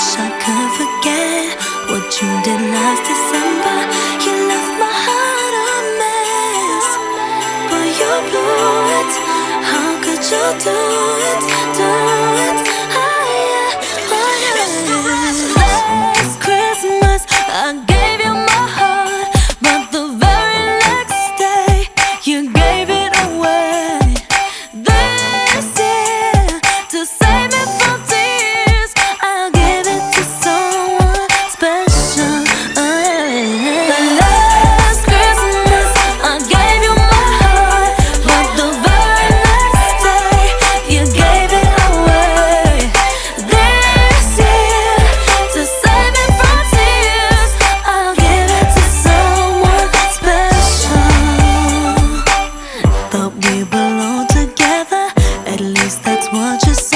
wish I could forget what you did last December. You left my heart a mess, but you blew it. How could you do it? Do it? Last Christmas I gave you my heart, but the very next day you gave it away. This year, to save me from tears, I'll give it to someone special. The last Christmas I gave you my heart, but the very next day you gave it away. This year, to save me from tears, I'll give it to someone special. Thought we belonged together, at least that's what you said.